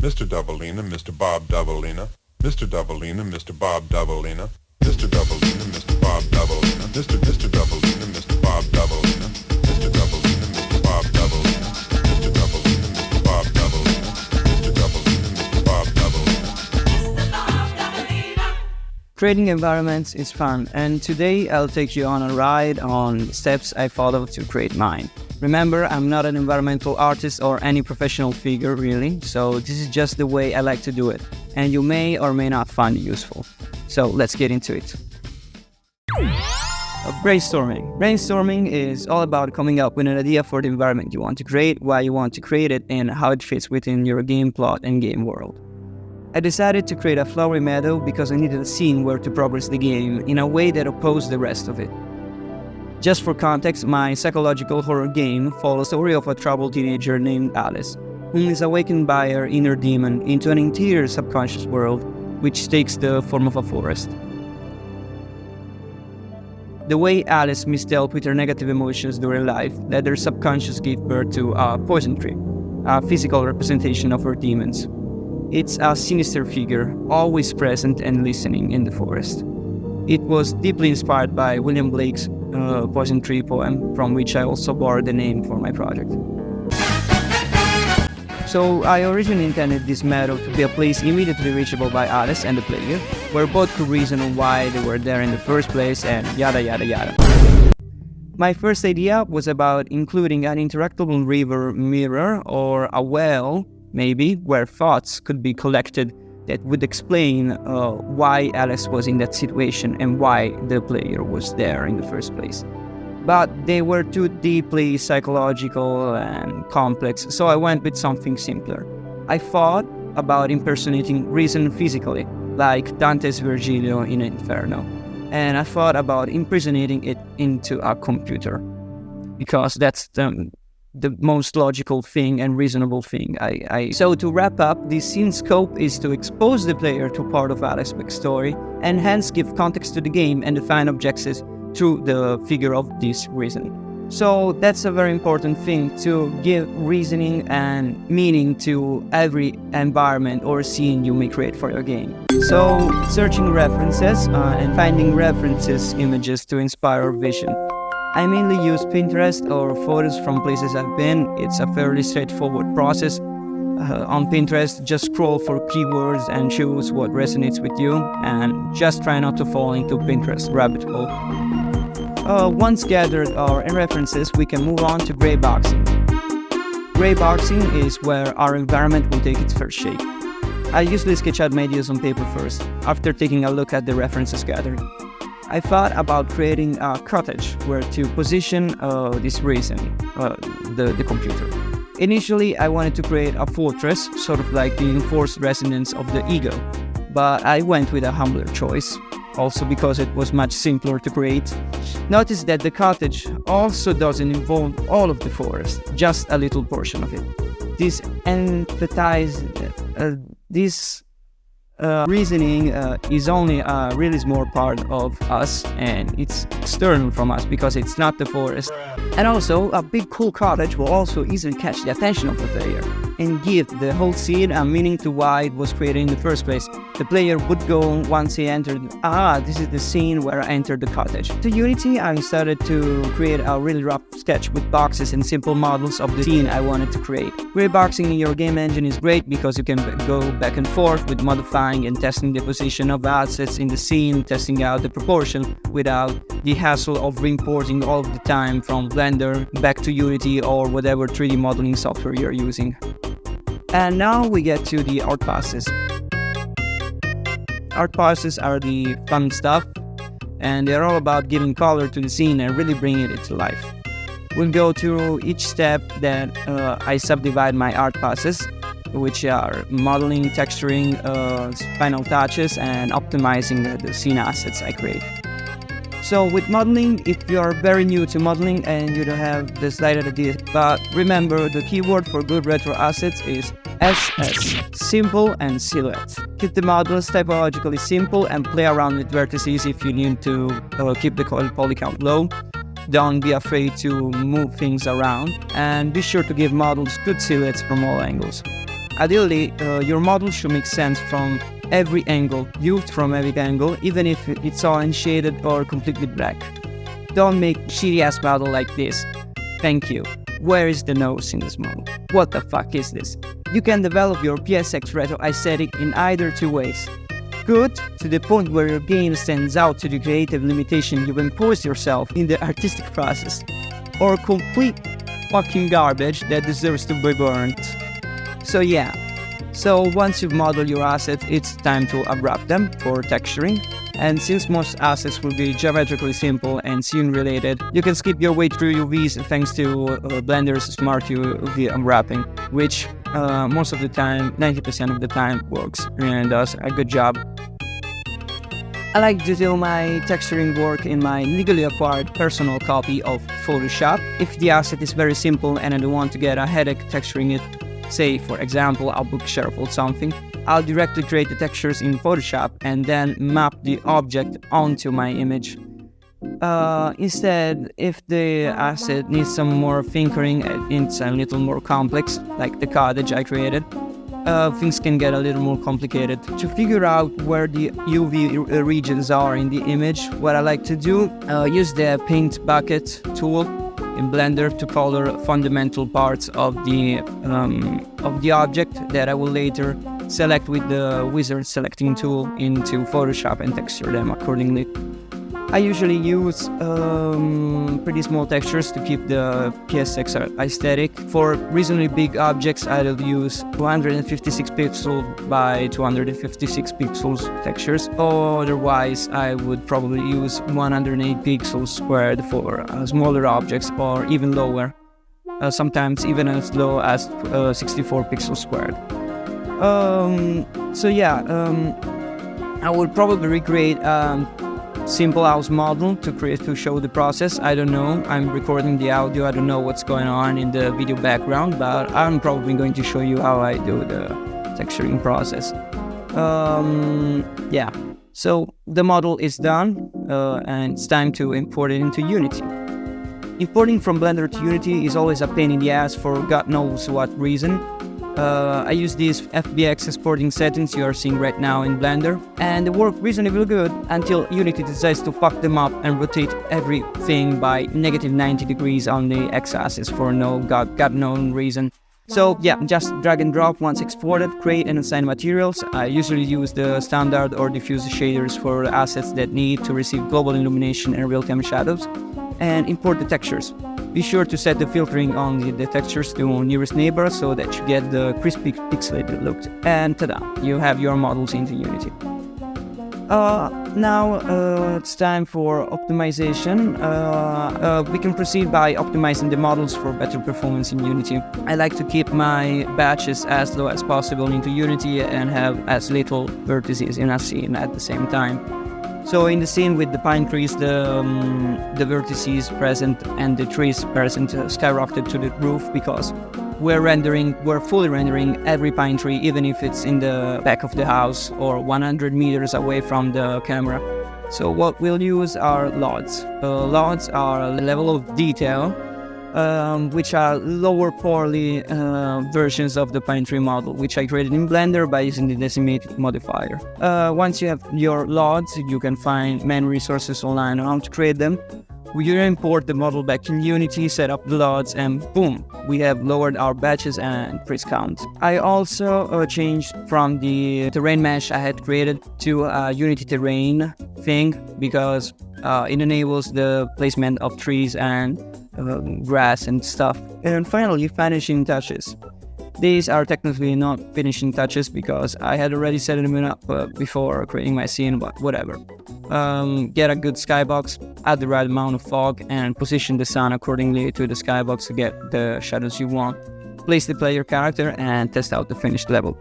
Mr. Doubleina, Mr. Bob Doubleina, Mr. Doubleina, Mr. Bob Doubleina, Mr. Doubleina, Mr. Bob Doubleina, Mr. Doubleina, Mr. Bob Doubleina, Mr. Doubleina, Mr. Bob Doubleina, Mr. Doubleina, Mr. Bob Doubleina, Mr. Doubleina, Mr. Bob Doubleina. Creating environments is fun, and today I'll take you on a ride on steps I followed to create mine. Remember, I'm not an environmental artist or any professional figure really, so this is just the way I like to do it, and you may or may not find it useful. So let's get into it. Brainstorming. Brainstorming is all about coming up with an idea for the environment you want to create, why you want to create it, and how it fits within your game plot and game world. I decided to create a flowery meadow because I needed a scene where to progress the game in a way that opposed the rest of it. Just for context, my psychological horror game follows the story of a troubled teenager named Alice, who is awakened by her inner demon into an interior subconscious world, which takes the form of a forest. The way Alice misdealt with her negative emotions during life led her subconscious give birth to a poison tree, a physical representation of her demons. It's a sinister figure, always present and listening in the forest. It was deeply inspired by William Blake's Poison Tree poem, from which I also borrowed the name for my project. So I originally intended this meadow to be a place immediately reachable by Alice and the player, where both could reason on why they were there in the first place and yada yada yada. My first idea was about including an interactable river mirror or a well, maybe, where thoughts could be collected that would explain why Alice was in that situation and why the player was there in the first place. But they were too deeply psychological and complex, so I went with something simpler. I thought about impersonating reason physically, like Dante's Virgilio in Inferno, and I thought about imprisoning it into a computer, because that's the most logical thing and reasonable thing. So to wrap up, the scene scope is to expose the player to part of Alice's backstory and hence give context to the game and define objectives through the figure of this reason. So that's a very important thing, to give reasoning and meaning to every environment or scene you may create for your game. So searching references and finding references images to inspire our vision. I mainly use Pinterest or photos from places I've been. It's a fairly straightforward process. On Pinterest, just scroll for keywords and choose what resonates with you, and just try not to fall into Pinterest rabbit hole. Once gathered our references, we can move on to gray boxing. Gray boxing is where our environment will take its first shape. I usually sketch out my ideas on paper first, after taking a look at the references gathered. I thought about creating a cottage where to position this reason, the computer. Initially, I wanted to create a fortress, sort of like the enforced residence of the ego, but I went with a humbler choice, also because it was much simpler to create. Notice that the cottage also doesn't involve all of the forest, just a little portion of it. This reasoning is only a really small part of us, and it's external from us because it's not the forest. And also, a big cool cottage will also easily catch the attention of the player and give the whole scene a meaning to why it was created in the first place. The player would go once he entered, this is the scene where I entered the cottage. To Unity, I started to create a really rough sketch with boxes and simple models of the scene I wanted to create. Gray boxing in your game engine is great because you can go back and forth with modifying and testing the position of assets in the scene, testing out the proportion without the hassle of re-importing all of the time from Blender back to Unity or whatever 3D modeling software you're using. And now we get to the art passes. Art passes are the fun stuff, and they're all about giving color to the scene and really bringing it to life. We'll go through each step that I subdivide my art passes, which are modeling, texturing, final touches, and optimizing the scene assets I create. So with modeling, if you are very new to modeling and you don't have the slightest idea, but remember the keyword for good retro assets is SS, simple and silhouette. Keep the models typologically simple and play around with vertices if you need to keep the poly count low. Don't be afraid to move things around, and be sure to give models good silhouettes from all angles. Ideally, your model should make sense from every angle, viewed from every angle, even if it's all unshaded or completely black. Don't make shitty ass model like this. Thank you. Where is the nose in this model? What the fuck is this? You can develop your PSX retro aesthetic in either two ways. Good, to the point where your game stands out to the creative limitation you've imposed yourself in the artistic process. Or complete fucking garbage that deserves to be burnt. So yeah. So once you've modeled your assets, it's time to unwrap them for texturing. And since most assets will be geometrically simple and scene related, you can skip your way through UVs thanks to Blender's smart UV unwrapping, which most of the time, 90% of the time, works and does a good job. I like to do my texturing work in my legally acquired personal copy of Photoshop. If the asset is very simple and I don't want to get a headache texturing it, say for example a bookshelf or something, I'll directly create the textures in Photoshop and then map the object onto my image. Instead, if the asset needs some more tinkering, it's a little more complex, like the cottage I created, things can get a little more complicated. To figure out where the UV regions are in the image, what I like to do, use the paint bucket tool in Blender to color fundamental parts of the object that I will later select with the wizard selecting tool into Photoshop and texture them accordingly. I usually use pretty small textures to keep the PSX aesthetic. For reasonably big objects, I'll use 256 pixels by 256 pixels textures. Otherwise, I would probably use 108 pixels squared for smaller objects, or even lower. Sometimes even as low as 64 pixels squared. So yeah, I would probably recreate simple house model to show the process. I don't know, I'm recording the audio, I don't know what's going on in the video background, but I'm probably going to show you how I do the texturing process. Yeah, so the model is done and it's time to import it into Unity. Importing from Blender to Unity is always a pain in the ass for God knows what reason. I use these FBX exporting settings you are seeing right now in Blender, and they work reasonably good until Unity decides to fuck them up and rotate everything by negative 90 degrees on the x-axis for no God-known reason. So yeah, just drag and drop once exported, create and assign materials. I usually use the standard or diffuse shaders for assets that need to receive global illumination and real-time shadows, and import the textures. Be sure to set the filtering on the textures to nearest neighbor so that you get the crispy pixelated look. And ta-da, you have your models into Unity. Now it's time for optimization. We can proceed by optimizing the models for better performance in Unity. I like to keep my batches as low as possible into Unity and have as little vertices in a scene at the same time. So in the scene with the pine trees, the vertices present and the trees present skyrocketed to the roof because we're fully rendering every pine tree, even if it's in the back of the house or 100 meters away from the camera. So what we'll use are LODs. LODs are a level of detail, which are lower poly versions of the pine tree model, which I created in Blender by using the decimated modifier. Once you have your LODs, you can find many resources online on how to create them. We import the model back in Unity, set up the LODs, and boom, we have lowered our batches and freeze count. I also changed from the terrain mesh I had created to a Unity terrain thing because it enables the placement of trees and grass and stuff. And finally, finishing touches. These are technically not finishing touches because I had already set them up before creating my scene, but whatever. Get a good skybox, add the right amount of fog, and position the sun accordingly to the skybox to get the shadows you want. Place the player character and test out the finished level.